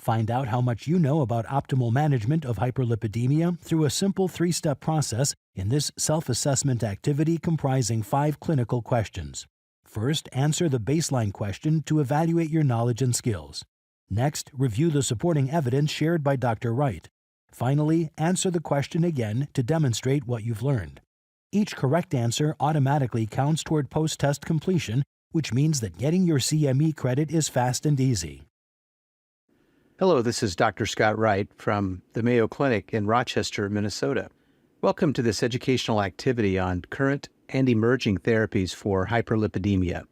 Find out how much you know about optimal management of hyperlipidemia through a simple 3-step process in this self-assessment activity comprising 5 clinical questions. First, answer the baseline question to evaluate your knowledge and skills. Next, review the supporting evidence shared by Dr. Wright. Finally, answer the question again to demonstrate what you've learned. Each correct answer automatically counts toward post-test completion, which means that getting your CME credit is fast and easy. Hello, this is Dr. Scott Wright from the Mayo Clinic in Rochester, Minnesota. Welcome to this educational activity on current and emerging therapies for hyperlipidemia.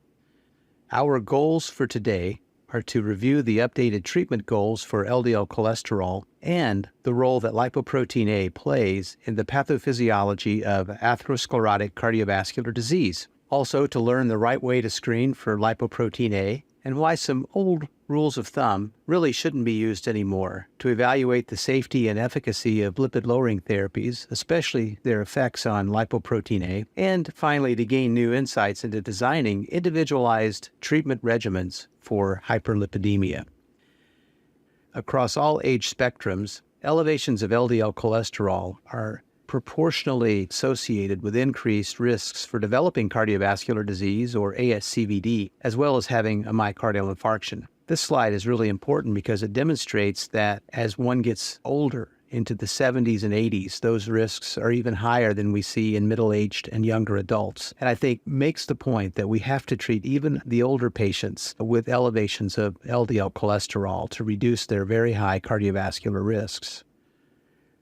Our goals for today are to review the updated treatment goals for LDL cholesterol and the role that lipoprotein A plays in the pathophysiology of atherosclerotic cardiovascular disease. Also, to learn the right way to screen for lipoprotein A and why some old rules of thumb really shouldn't be used anymore to evaluate the safety and efficacy of lipid-lowering therapies, especially their effects on lipoprotein A, and finally to gain new insights into designing individualized treatment regimens for hyperlipidemia. Across all age spectrums, elevations of LDL cholesterol are proportionally associated with increased risks for developing cardiovascular disease, or ASCVD, as well as having a myocardial infarction. This slide is really important because it demonstrates that as one gets older, into the 70s and 80s, those risks are even higher than we see in middle-aged and younger adults. And I think makes the point that we have to treat even the older patients with elevations of LDL cholesterol to reduce their very high cardiovascular risks.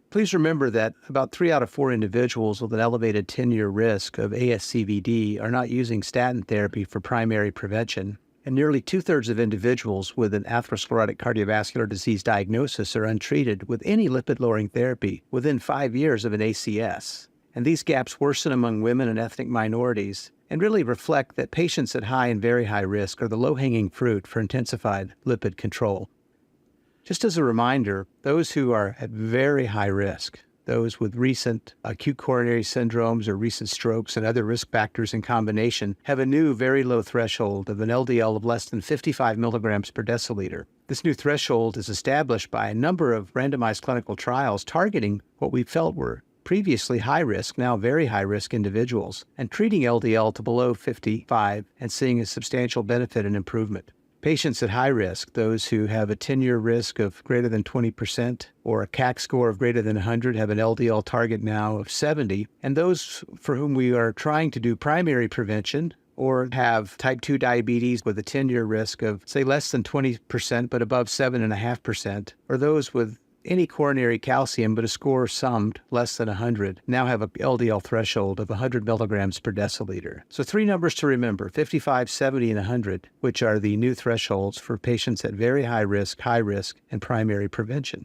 Please remember that about 3 out of 4 individuals with an elevated 10-year risk of ASCVD are not using statin therapy for primary prevention, and nearly 2/3 of individuals with an atherosclerotic cardiovascular disease diagnosis are untreated with any lipid-lowering therapy within 5 years of an ACS. And these gaps worsen among women and ethnic minorities and really reflect that patients at high and very high risk are the low-hanging fruit for intensified lipid control. Just as a reminder, those who are at very high risk, those with recent acute coronary syndromes or recent strokes and other risk factors in combination, have a new very low threshold of an LDL of less than 55 milligrams per deciliter. This new threshold is established by a number of randomized clinical trials targeting what we felt were previously high risk, now very high risk individuals, and treating LDL to below 55 and seeing a substantial benefit and improvement. Patients at high risk, those who have a 10-year risk of greater than 20% or a CAC score of greater than 100, have an LDL target now of 70, and those for whom we are trying to do primary prevention or have type 2 diabetes with a 10-year risk of, say, less than 20% but above 7.5%, or those with any coronary calcium but a score summed less than 100 now have an LDL threshold of 100 milligrams per deciliter. So 3 numbers to remember, 55, 70, and 100, which are the new thresholds for patients at very high risk, and primary prevention.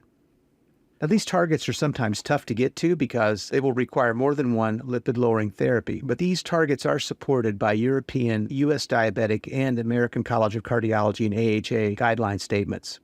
Now, these targets are sometimes tough to get to because they will require more than one lipid-lowering therapy, but these targets are supported by European, U.S. Diabetic, and American College of Cardiology and AHA guideline statements.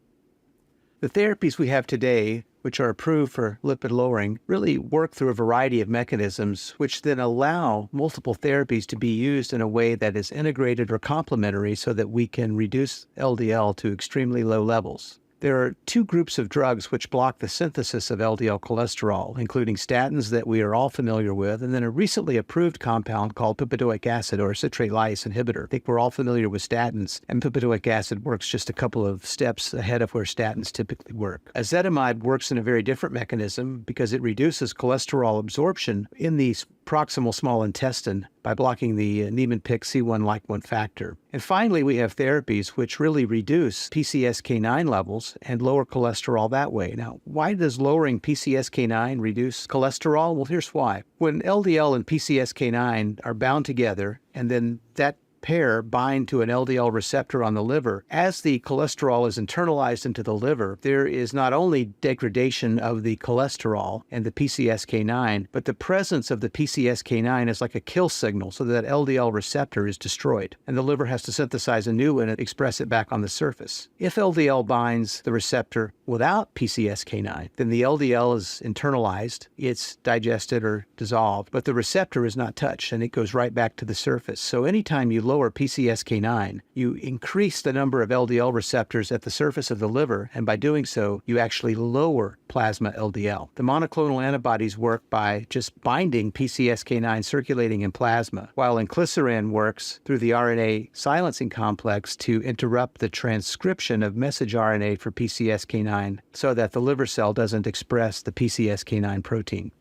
The therapies we have today, which are approved for lipid lowering, really work through a variety of mechanisms, which then allow multiple therapies to be used in a way that is integrated or complementary so that we can reduce LDL to extremely low levels. There are 2 groups of drugs which block the synthesis of LDL cholesterol, including statins that we are all familiar with, and then a recently approved compound called bempedoic acid, or a citrate lyase inhibitor. I think we're all familiar with statins, and bempedoic acid works just a couple of steps ahead of where statins typically work. Ezetimibe works in a very different mechanism because it reduces cholesterol absorption in the proximal small intestine by blocking the Niemann-Pick C1-like-1 factor. And finally, we have therapies which really reduce PCSK9 levels and lower cholesterol that way. Now, why does lowering PCSK9 reduce cholesterol? Well, here's why. When LDL and PCSK9 are bound together, and then that pair bind to an LDL receptor on the liver, as the cholesterol is internalized into the liver, there is not only degradation of the cholesterol and the PCSK9, but the presence of the PCSK9 is like a kill signal so that LDL receptor is destroyed, and the liver has to synthesize a new one and express it back on the surface. If LDL binds the receptor without PCSK9, then the LDL is internalized, it's digested or dissolved, but the receptor is not touched, and it goes right back to the surface. So anytime you lower PCSK9, you increase the number of LDL receptors at the surface of the liver, and by doing so, you actually lower plasma LDL. The monoclonal antibodies work by just binding PCSK9 circulating in plasma, while inclisiran works through the RNA silencing complex to interrupt the transcription of messenger RNA for PCSK9 so that the liver cell doesn't express the PCSK9 protein.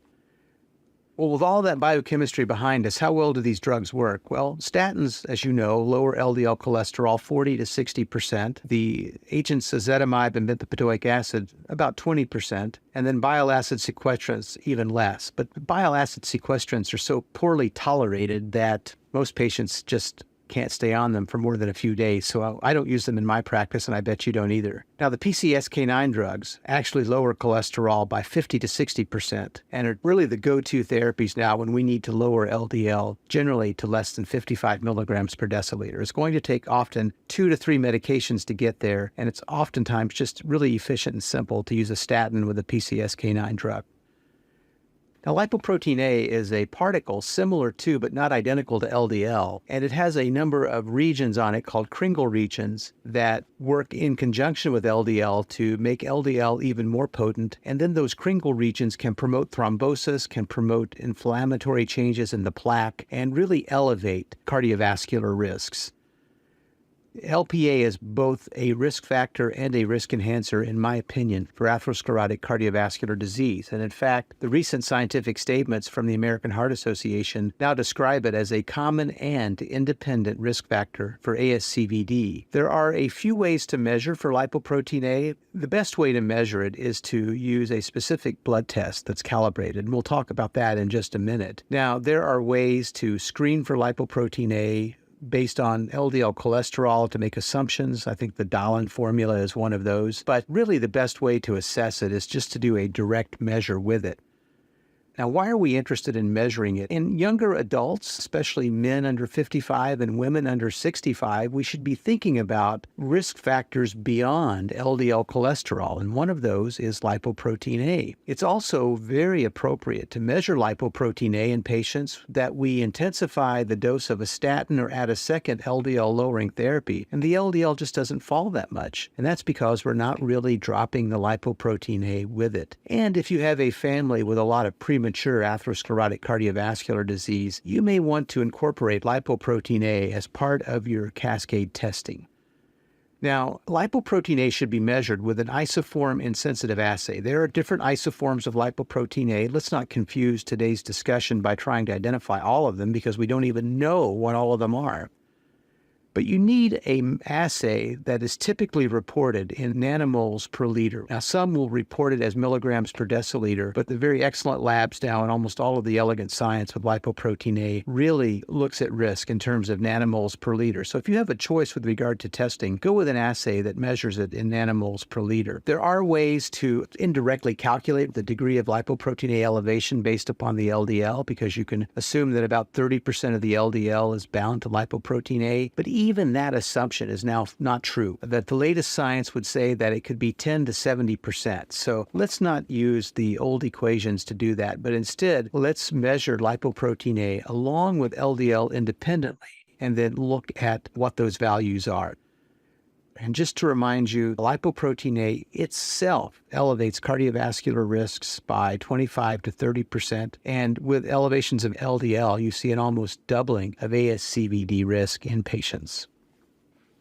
Well, with all that biochemistry behind us, how well do these drugs work? Well, statins, as you know, lower LDL cholesterol 40 to 60%. The agents ezetimibe and benzpheroic acid, about 20%. And then bile acid sequestrants, even less. But bile acid sequestrants are so poorly tolerated that most patients just can't stay on them for more than a few days, so I don't use them in my practice, and I bet you don't either. Now, the PCSK9 drugs actually lower cholesterol by 50 to 60% and are really the go-to therapies now when we need to lower LDL, generally to less than 55 milligrams per deciliter. It's going to take often 2 to 3 medications to get there, and it's oftentimes just really efficient and simple to use a statin with a PCSK9 drug. Now, lipoprotein A is a particle similar to, but not identical to LDL, and it has a number of regions on it called Kringle regions that work in conjunction with LDL to make LDL even more potent, and then those Kringle regions can promote thrombosis, can promote inflammatory changes in the plaque, and really elevate cardiovascular risks. LPA is both a risk factor and a risk enhancer, in my opinion, for atherosclerotic cardiovascular disease. And in fact, the recent scientific statements from the American Heart Association now describe it as a common and independent risk factor for ASCVD. There are a few ways to measure for lipoprotein A. The best way to measure it is to use a specific blood test that's calibrated, and we'll talk about that in just a minute. Now, there are ways to screen for lipoprotein A based on LDL cholesterol to make assumptions. I think the Dahlin formula is one of those. But really the best way to assess it is just to do a direct measure with it. Now, why are we interested in measuring it? In younger adults, especially men under 55 and women under 65, we should be thinking about risk factors beyond LDL cholesterol, and one of those is lipoprotein A. It's also very appropriate to measure lipoprotein A in patients that we intensify the dose of a statin or add a second LDL-lowering therapy, and the LDL just doesn't fall that much, and that's because we're not really dropping the lipoprotein A with it. And if you have a family with a lot of premature atherosclerotic cardiovascular disease, you may want to incorporate lipoprotein A as part of your cascade testing. Now, lipoprotein A should be measured with an isoform-insensitive assay. There are different isoforms of lipoprotein A. Let's not confuse today's discussion by trying to identify all of them because we don't even know what all of them are. But you need an assay that is typically reported in nanomoles per liter. Now, some will report it as milligrams per deciliter, but the very excellent labs now and almost all of the elegant science with lipoprotein A really looks at risk in terms of nanomoles per liter. So if you have a choice with regard to testing, go with an assay that measures it in nanomoles per liter. There are ways to indirectly calculate the degree of lipoprotein A elevation based upon the LDL, because you can assume that about 30% of the LDL is bound to lipoprotein A, but even that assumption is now not true, that the latest science would say that it could be 10 to 70%. So let's not use the old equations to do that, but instead, let's measure lipoprotein A along with LDL independently and then look at what those values are. And just to remind you, lipoprotein A itself elevates cardiovascular risks by 25 to 30%. And with elevations of LDL, you see an almost doubling of ASCVD risk in patients.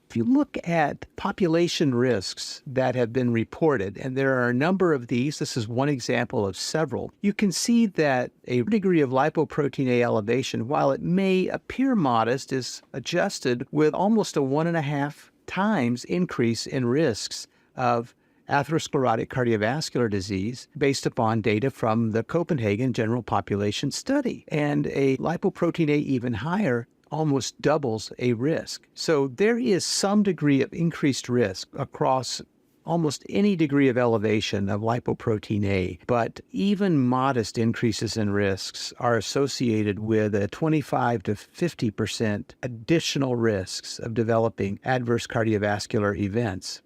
If you look at population risks that have been reported, and there are a number of these, this is one example of several, you can see that a degree of lipoprotein A elevation, while it may appear modest, is adjusted with almost a 1.5 times increase in risks of atherosclerotic cardiovascular disease based upon data from the Copenhagen General Population Study. And a lipoprotein A even higher almost doubles a risk. So there is some degree of increased risk across almost any degree of elevation of lipoprotein A, but even modest increases in risks are associated with a 25 to 50% additional risks of developing adverse cardiovascular events.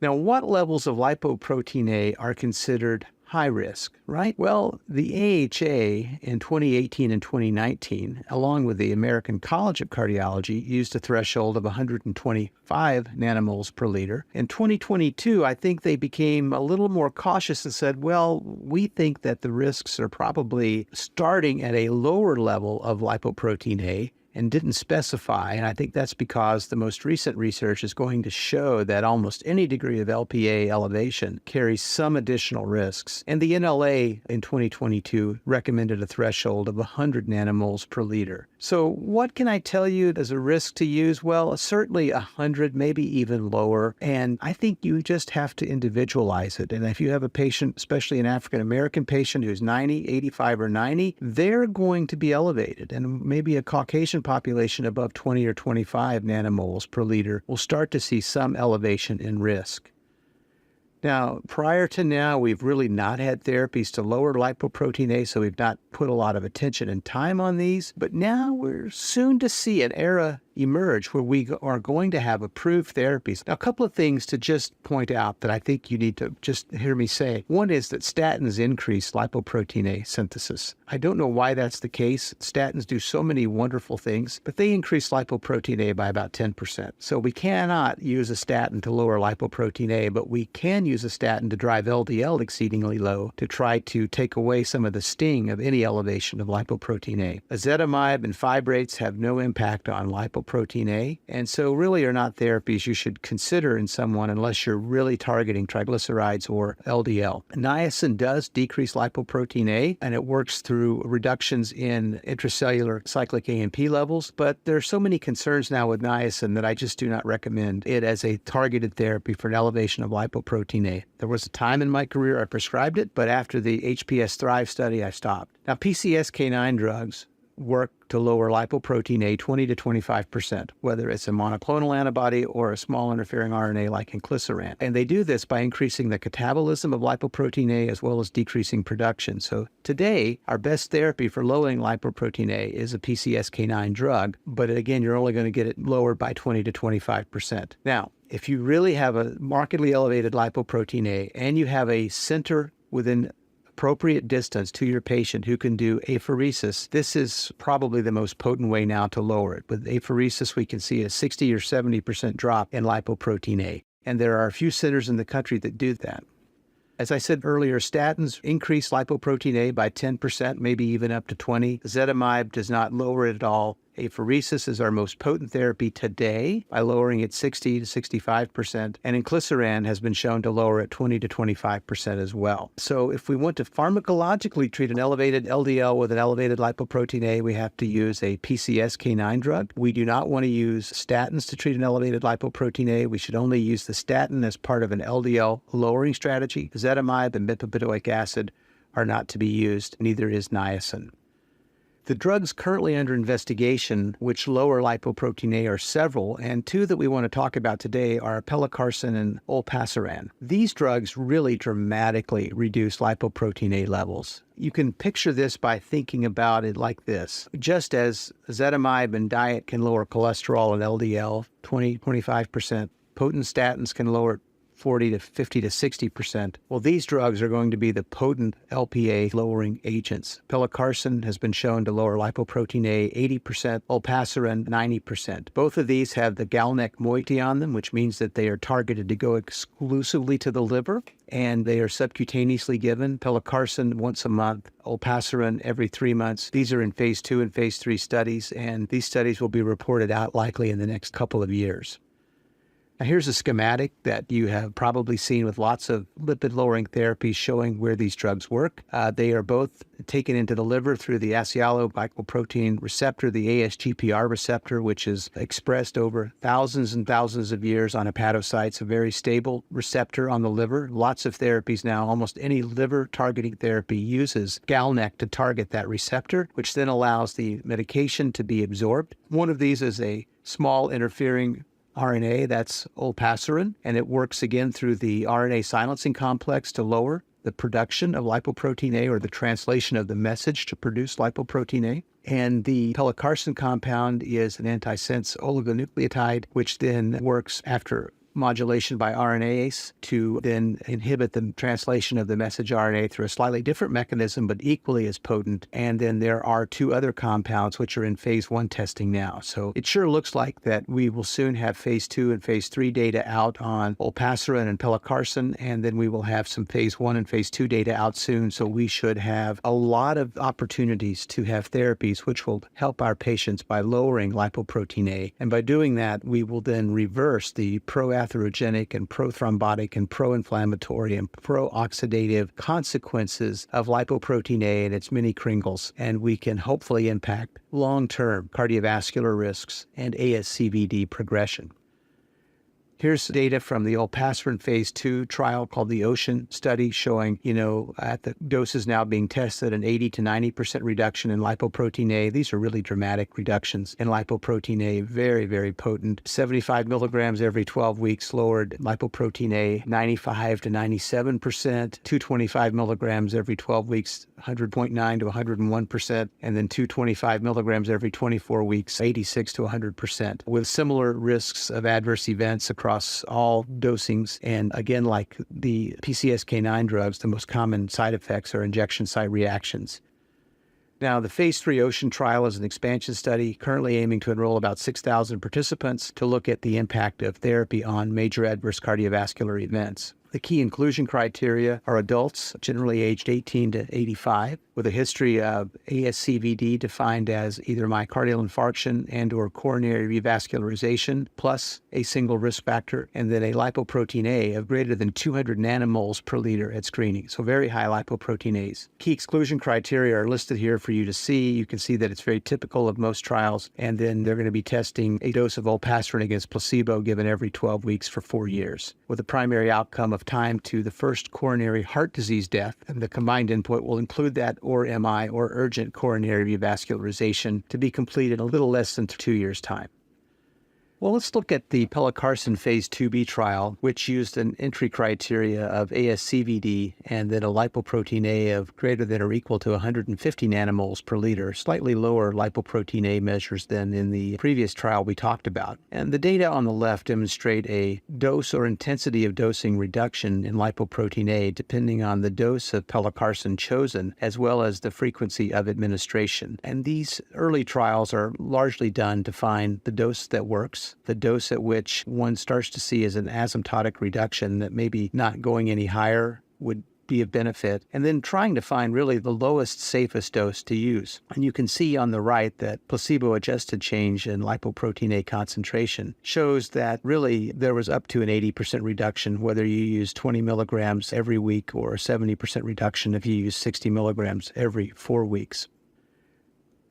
Now, what levels of lipoprotein A are considered high risk, right? Well, the AHA in 2018 and 2019, along with the American College of Cardiology, used a threshold of 125 nanomoles per liter. In 2022, I think they became a little more cautious and said, well, we think that the risks are probably starting at a lower level of lipoprotein A, and didn't specify. And I think that's because the most recent research is going to show that almost any degree of LPA elevation carries some additional risks. And the NLA in 2022 recommended a threshold of 100 nanomoles per liter. So what can I tell you as a risk to use? Well, certainly 100, maybe even lower. And I think you just have to individualize it. And if you have a patient, especially an African-American patient who's 90, 85, or 90, they're going to be elevated. And maybe a Caucasian population above 20 or 25 nanomoles per liter will start to see some elevation in risk. Now, prior to now, we've really not had therapies to lower lipoprotein A, so we've not put a lot of attention and time on these. But now we're soon to see an era emerge where we are going to have approved therapies. Now, a couple of things to just point out that I think you need to just hear me say. One is that statins increase lipoprotein A synthesis. I don't know why that's the case. Statins do so many wonderful things, but they increase lipoprotein A by about 10%. So we cannot use a statin to lower lipoprotein A, but we can use a statin to drive LDL exceedingly low to try to take away some of the sting of any elevation of lipoprotein A. Ezetimibe and fibrates have no impact on lipoprotein A, and so really are not therapies you should consider in someone unless you're really targeting triglycerides or LDL. Niacin does decrease lipoprotein A, and it works through reductions in intracellular cyclic AMP levels, but there are so many concerns now with niacin that I just do not recommend it as a targeted therapy for an elevation of lipoprotein A. There was a time in my career I prescribed it, but after the HPS Thrive study, I stopped. Now, PCSK9 drugs work to lower lipoprotein A 20 to 25%, whether it's a monoclonal antibody or a small interfering RNA like inclisiran. And they do this by increasing the catabolism of lipoprotein A as well as decreasing production. So today, our best therapy for lowering lipoprotein A is a PCSK9 drug, but again, you're only going to get it lowered by 20 to 25%. Now, if you really have a markedly elevated lipoprotein A and you have a center within appropriate distance to your patient who can do apheresis, this is probably the most potent way now to lower it. With apheresis, we can see a 60 or 70% drop in lipoprotein A. And there are a few centers in the country that do that. As I said earlier, statins increase lipoprotein A by 10%, maybe even up to 20. Ezetimibe does not lower it at all. Apheresis is our most potent therapy today by lowering it 60 to 65%, and inclisiran has been shown to lower it 20 to 25% as well. So if we want to pharmacologically treat an elevated LDL with an elevated lipoprotein A, we have to use a PCSK9 drug. We do not want to use statins to treat an elevated lipoprotein A. We should only use the statin as part of an LDL lowering strategy. Ezetimibe and bempedoic acid are not to be used, neither is niacin. The drugs currently under investigation which lower lipoprotein A are several, and two that we want to talk about today are pelacarsen and olpasiran. These drugs really dramatically reduce lipoprotein A levels. You can picture this by thinking about it like this. Just as ezetimibe and diet can lower cholesterol and LDL 20-25%, potent statins can lower it 40 to 50 to 60%. Well, these drugs are going to be the potent LPA lowering agents. Pelacarsen has been shown to lower lipoprotein A 80%, olpasiran 90%. Both of these have the GalNAc moiety on them, which means that they are targeted to go exclusively to the liver, and they are subcutaneously given. Pelacarsen once a month, olpasiran every 3 months. These are in phase 2 and phase 3 studies, and these studies will be reported out likely in the next couple of years. Now, here's a schematic that you have probably seen with lots of lipid-lowering therapies showing where these drugs work. They are both taken into the liver through the asialoglycoprotein receptor, the ASGPR receptor, which is expressed over thousands and thousands of years on hepatocytes, a very stable receptor on the liver. Lots of therapies now, almost any liver-targeting therapy uses GalNAc to target that receptor, which then allows the medication to be absorbed. One of these is a small interfering RNA, that's olpasiran, and it works again through the RNA silencing complex to lower the production of lipoprotein A, or the translation of the message to produce lipoprotein A. And the pelacarsen compound is an antisense oligonucleotide, which then works after modulation by RNase to then inhibit the translation of the messenger RNA through a slightly different mechanism, but equally as potent. And then there are 2 other compounds which are in phase 1 testing now. So it sure looks like that we will soon have phase 2 and phase 3 data out on olpasiran and pelacarsen, and then we will have some phase 1 and phase 2 data out soon. So we should have a lot of opportunities to have therapies which will help our patients by lowering lipoprotein A. And by doing that, we will then reverse the pro-atherogenic and pro-thrombotic and pro-inflammatory and pro-oxidative consequences of lipoprotein A and its many kringles. And we can hopefully impact long-term cardiovascular risks and ASCVD progression. Here's data from the olpasiran phase 2 trial called the OCEAN study showing, at the doses now being tested, an 80 to 90% reduction in lipoprotein A. These are really dramatic reductions in lipoprotein A, very, very potent. 75 milligrams every 12 weeks lowered lipoprotein A 95 to 97%, 225 milligrams every 12 weeks, 100.9 to 101%, and then 225 milligrams every 24 weeks, 86 to 100%, with similar risks of adverse events across all dosings. And again, like the PCSK9 drugs, the most common side effects are injection site reactions. Now, the phase 3 OCEAN trial is an expansion study currently aiming to enroll about 6,000 participants to look at the impact of therapy on major adverse cardiovascular events. The key inclusion criteria are adults, generally aged 18 to 85, with a history of ASCVD defined as either myocardial infarction and or coronary revascularization, plus a single risk factor, and then a lipoprotein A of greater than 200 nanomoles per liter at screening, so very high lipoprotein A's. Key exclusion criteria are listed here for you to see. You can see that it's very typical of most trials, and then they're going to be testing a dose of olpasiran against placebo given every 12 weeks for 4 years, with a primary outcome of time to the first coronary heart disease death, and the combined endpoint will include that or MI or urgent coronary revascularization to be completed in a little less than 2 years' time. Well, let's look at the pelacarsen phase 2b trial, which used an entry criteria of ASCVD and then a lipoprotein A of greater than or equal to 150 nanomoles per liter, slightly lower lipoprotein A measures than in the previous trial we talked about. And the data on the left demonstrate a dose or intensity of dosing reduction in lipoprotein A depending on the dose of pelacarsen chosen, as well as the frequency of administration. And these early trials are largely done to find the dose that works, the dose at which one starts to see as an asymptotic reduction that maybe not going any higher would be of benefit, and then trying to find really the lowest, safest dose to use. And you can see on the right that placebo-adjusted change in lipoprotein A concentration shows that really there was up to an 80% reduction, whether you use 20 milligrams every week or a 70% reduction if you use 60 milligrams every 4 weeks.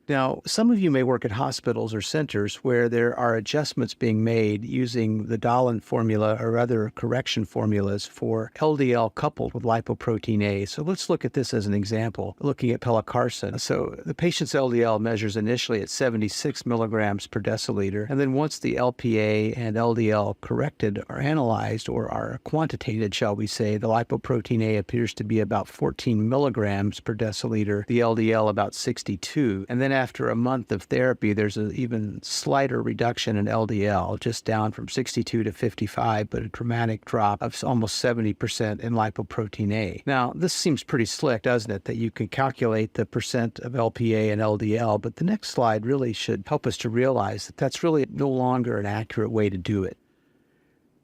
Now, some of you may work at hospitals or centers where there are adjustments being made using the Dahlin formula or other correction formulas for LDL coupled with lipoprotein A. So let's look at this as an example, looking at pelacarsen. So the patient's LDL measures initially at 76 milligrams per deciliter, and then once the LPA and LDL corrected are analyzed or are quantitated, shall we say, the lipoprotein A appears to be about 14 milligrams per deciliter, the LDL about 62, and then after a month of therapy, there's an even slighter reduction in LDL, just down from 62 to 55, but a dramatic drop of almost 70% in lipoprotein A. Now, this seems pretty slick, doesn't it, that you can calculate the percent of LPA and LDL, but the next slide really should help us to realize that that's really no longer an accurate way to do it.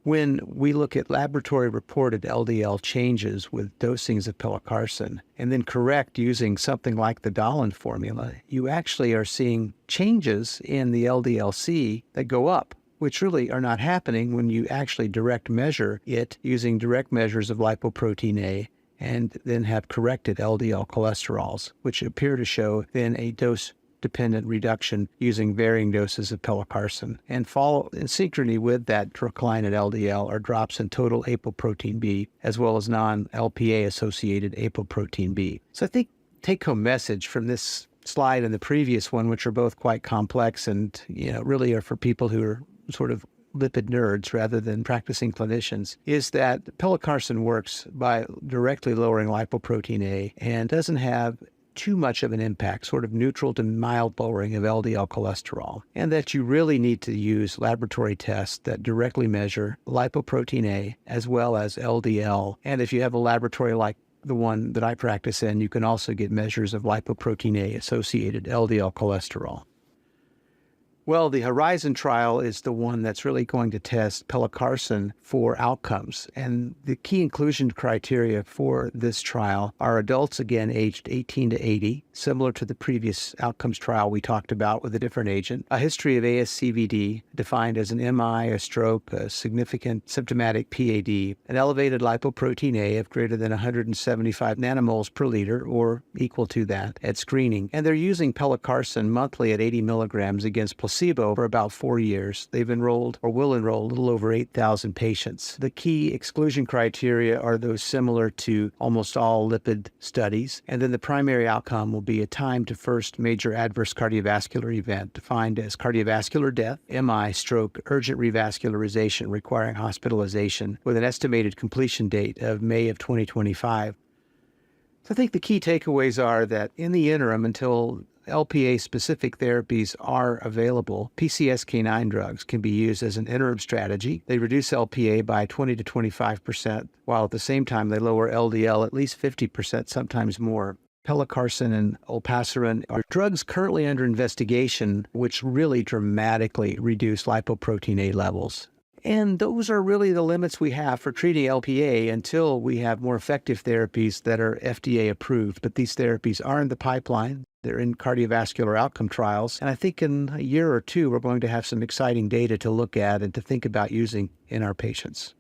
When we look at laboratory-reported LDL changes with dosings of pelacarsen and then correct using something like the Dahlin formula, you actually are seeing changes in the LDL-C that go up, which really are not happening when you actually direct measure it using direct measures of lipoprotein A and then have corrected LDL cholesterols, which appear to show then a dose-dependent reduction using varying doses of pelacarsen, and follow in synchrony with that decline in LDL are drops in total apoprotein B as well as non-LPA associated apoprotein B. So I think take-home message from this slide and the previous one, which are both quite complex and really are for people who are sort of lipid nerds rather than practicing clinicians, is that pelacarsen works by directly lowering lipoprotein A and doesn't have too much of an impact, sort of neutral to mild lowering of LDL cholesterol, and that you really need to use laboratory tests that directly measure lipoprotein A as well as LDL. And if you have a laboratory like the one that I practice in, you can also get measures of lipoprotein A associated LDL cholesterol. Well, the Horizon trial is the one that's really going to test pelacarsen for outcomes. And the key inclusion criteria for this trial are adults, again, aged 18 to 80, similar to the previous outcomes trial we talked about with a different agent, a history of ASCVD, defined as an MI, a stroke, a significant symptomatic PAD, an elevated lipoprotein A of greater than 175 nanomoles per liter, or equal to that, at screening. And they're using pelacarsen monthly at 80 milligrams against placebo for about 4 years. They've enrolled or will enroll a little over 8,000 patients. The key exclusion criteria are those similar to almost all lipid studies. And then the primary outcome will be a time to first major adverse cardiovascular event, defined as cardiovascular death, MI, stroke, urgent revascularization requiring hospitalization, with an estimated completion date of May of 2025. So I think the key takeaways are that in the interim, until LPA-specific therapies are available, PCSK9 drugs can be used as an interim strategy. They reduce LPA by 20 to 25%, while at the same time they lower LDL at least 50%, sometimes more. Pelacarsen and olpasiran are drugs currently under investigation, which really dramatically reduce lipoprotein A levels. And those are really the limits we have for treating LPA until we have more effective therapies that are FDA approved. But these therapies are in the pipeline. They're in cardiovascular outcome trials. And I think in a year or two, we're going to have some exciting data to look at and to think about using in our patients.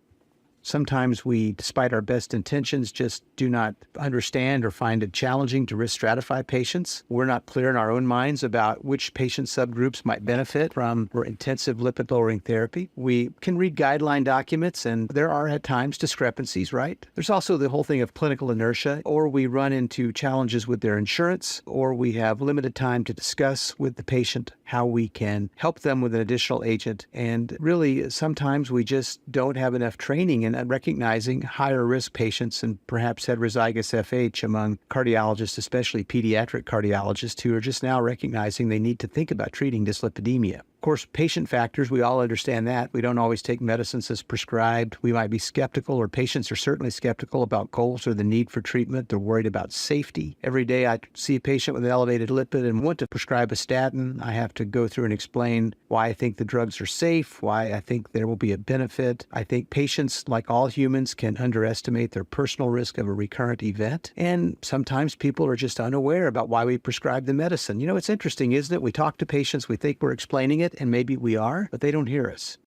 Sometimes we, despite our best intentions, just do not understand or find it challenging to risk stratify patients. We're not clear in our own minds about which patient subgroups might benefit from more intensive lipid-lowering therapy. We can read guideline documents, and there are at times discrepancies, right? There's also the whole thing of clinical inertia, or we run into challenges with their insurance, or we have limited time to discuss with the patient how we can help them with an additional agent. And really, sometimes we just don't have enough training in recognizing higher risk patients and perhaps heterozygous FH among cardiologists, especially pediatric cardiologists, who are just now recognizing they need to think about treating dyslipidemia. Of course, patient factors, we all understand that. We don't always take medicines as prescribed. We might be skeptical, or patients are certainly skeptical about goals or the need for treatment. They're worried about safety. Every day I see a patient with an elevated lipid and want to prescribe a statin. I have to go through and explain why I think the drugs are safe, why I think there will be a benefit. I think patients, like all humans, can underestimate their personal risk of a recurrent event. And sometimes people are just unaware about why we prescribe the medicine. You know, it's interesting, isn't it? We talk to patients, we think we're explaining it, and maybe we are, but they don't hear us.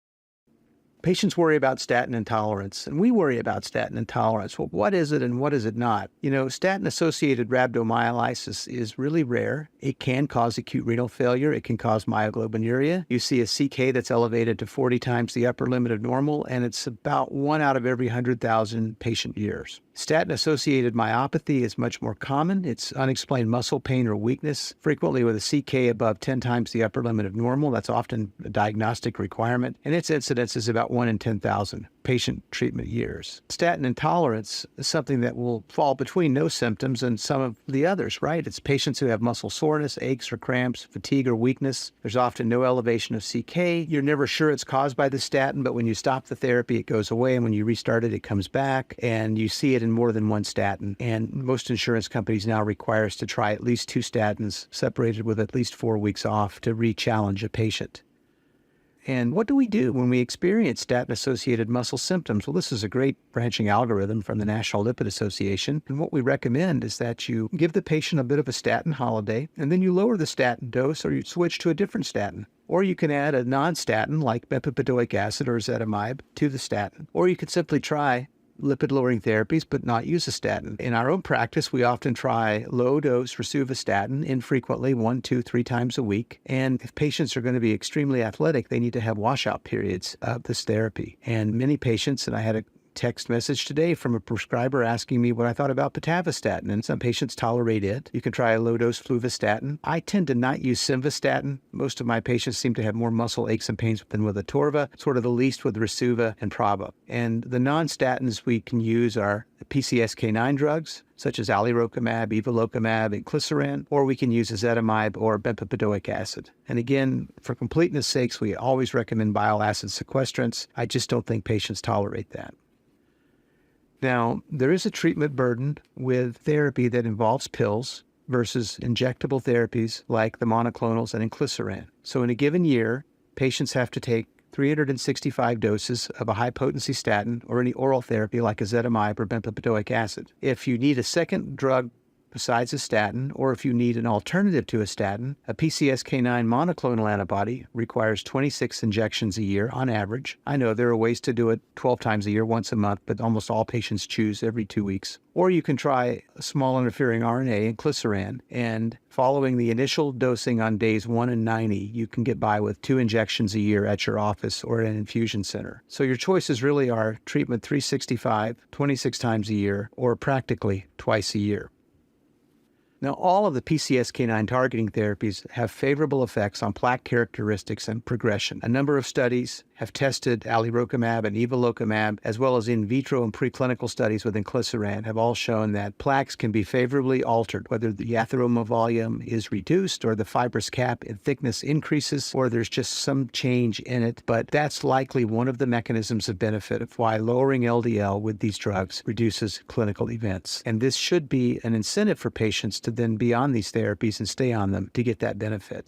Patients worry about statin intolerance, and we worry about statin intolerance. Well, what is it and what is it not? You know, statin-associated rhabdomyolysis is really rare. It can cause acute renal failure. It can cause myoglobinuria. You see a CK that's elevated to 40 times the upper limit of normal, and it's about 1 out of every 100,000 patient years. Statin-associated myopathy is much more common. It's unexplained muscle pain or weakness, frequently with a CK above 10 times the upper limit of normal. That's often a diagnostic requirement, and its incidence is about 1 in 10,000 patient treatment years. Statin intolerance is something that will fall between no symptoms and some of the others, right? It's patients who have muscle soreness, aches or cramps, fatigue or weakness. There's often no elevation of CK. You're never sure it's caused by the statin, but when you stop the therapy, it goes away, and when you restart it, it comes back, and you see it in more than one statin. And most insurance companies now require us to try at least 2 statins, separated with at least 4 weeks off, to re-challenge a patient. And what do we do when we experience statin-associated muscle symptoms? Well, this is a great branching algorithm from the National Lipid Association. And what we recommend is that you give the patient a bit of a statin holiday, and then you lower the statin dose, or you switch to a different statin. Or you can add a non-statin like bempedoic acid or ezetimibe to the statin. Or you could simply try lipid-lowering therapies, but not use a statin. In our own practice, we often try low-dose rosuvastatin infrequently, 1, 2, 3 times a week. And if patients are going to be extremely athletic, they need to have washout periods of this therapy. And many patients, and I had a text message today from a prescriber asking me what I thought about pitavastatin, and some patients tolerate it. You can try a low-dose fluvastatin. I tend to not use simvastatin. Most of my patients seem to have more muscle aches and pains than with Atorva, sort of the least with Rasuva and Prava. And the non-statins we can use are the PCSK9 drugs, such as alirocumab, evolocumab, inclisiran, or we can use ezetimibe or bempedoic acid. And again, for completeness sakes, we always recommend bile acid sequestrants. I just don't think patients tolerate that. Now, there is a treatment burden with therapy that involves pills versus injectable therapies like the monoclonals and inclisiran. So in a given year, patients have to take 365 doses of a high-potency statin or any oral therapy like ezetimibe or bempedoic acid. If you need a second drug besides a statin, or if you need an alternative to a statin, a PCSK9 monoclonal antibody requires 26 injections a year on average. I know there are ways to do it 12 times a year, once a month, but almost all patients choose every 2 weeks. Or you can try a small interfering RNA, inclisiran, and following the initial dosing on days 1 and 90, you can get by with 2 injections a year at your office or at an infusion center. So your choices really are treatment 365, 26 times a year, or practically twice a year. Now, all of the PCSK9 targeting therapies have favorable effects on plaque characteristics and progression. A number of studies have tested alirocumab and evolocumab, as well as in vitro and preclinical studies with inclisiran, have all shown that plaques can be favorably altered, whether the atheroma volume is reduced or the fibrous cap in thickness increases, or there's just some change in it. But that's likely one of the mechanisms of benefit of why lowering LDL with these drugs reduces clinical events. And this should be an incentive for patients to then be on these therapies and stay on them to get that benefit.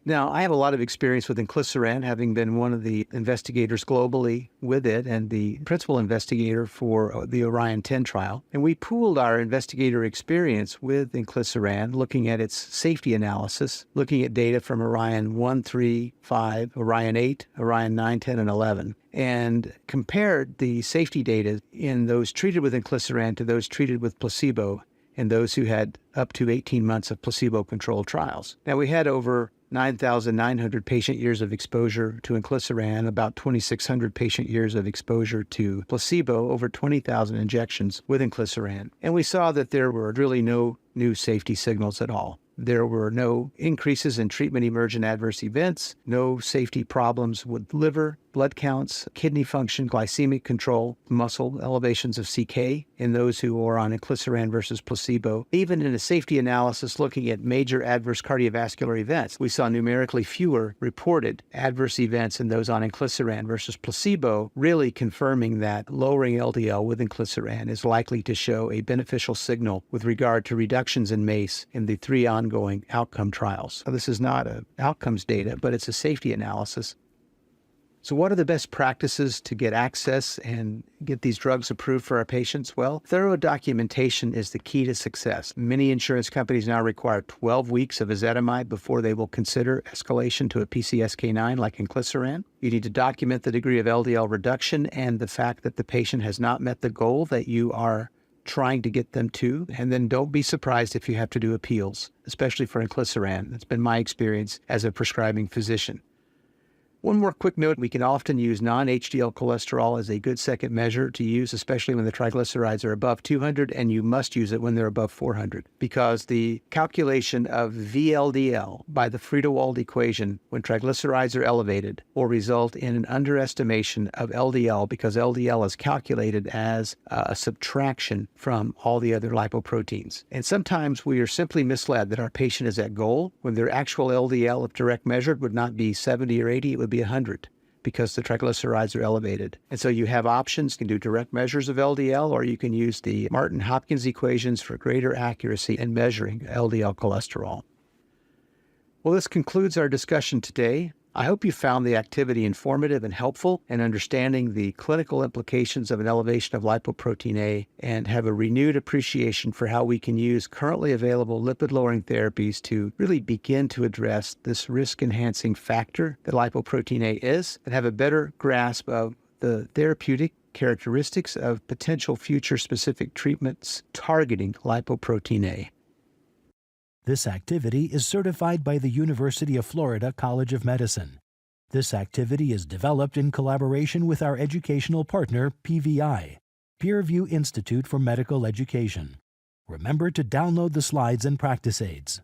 Now, I have a lot of experience with inclisiran, having been one of the investigators globally with it and the principal investigator for the Orion 10 trial. And we pooled our investigator experience with inclisiran, looking at its safety analysis, looking at data from Orion 1, 3, 5, Orion 8, Orion 9, 10, and 11, and compared the safety data in those treated with inclisiran to those treated with placebo and those who had up to 18 months of placebo-controlled trials. Now, we had over 9,900 patient years of exposure to inclisiran, about 2,600 patient years of exposure to placebo, over 20,000 injections with inclisiran. And we saw that there were really no new safety signals at all. There were no increases in treatment-emergent adverse events, no safety problems with liver, blood counts, kidney function, glycemic control, muscle elevations of CK in those who were on inclisiran versus placebo. Even in a safety analysis looking at major adverse cardiovascular events, we saw numerically fewer reported adverse events in those on inclisiran versus placebo, really confirming that lowering LDL with inclisiran is likely to show a beneficial signal with regard to reductions in MACE in the 3 ongoing outcome trials. Now, this is not outcomes data, but it's a safety analysis. So what are the best practices to get access and get these drugs approved for our patients? Well, thorough documentation is the key to success. Many insurance companies now require 12 weeks of ezetimibe before they will consider escalation to a PCSK9 like inclisiran. You need to document the degree of LDL reduction and the fact that the patient has not met the goal that you are trying to get them to. And then don't be surprised if you have to do appeals, especially for inclisiran. That's been my experience as a prescribing physician. One more quick note, we can often use non-HDL cholesterol as a good second measure to use, especially when the triglycerides are above 200, and you must use it when they're above 400, because the calculation of VLDL by the Friedewald equation when triglycerides are elevated will result in an underestimation of LDL, because LDL is calculated as a subtraction from all the other lipoproteins. And sometimes we are simply misled that our patient is at goal when their actual LDL, if direct measured, would not be 70 or 80, it would be 100 because the triglycerides are elevated. And so you have options. You can do direct measures of LDL, or you can use the Martin-Hopkins equations for greater accuracy in measuring LDL cholesterol. Well, this concludes our discussion today. I hope you found the activity informative and helpful in understanding the clinical implications of an elevation of lipoprotein A, and have a renewed appreciation for how we can use currently available lipid-lowering therapies to really begin to address this risk-enhancing factor that lipoprotein A is, and have a better grasp of the therapeutic characteristics of potential future specific treatments targeting lipoprotein A. This activity is certified by the University of Florida College of Medicine. This activity is developed in collaboration with our educational partner, PVI, PeerView Institute for Medical Education. Remember to download the slides and practice aids.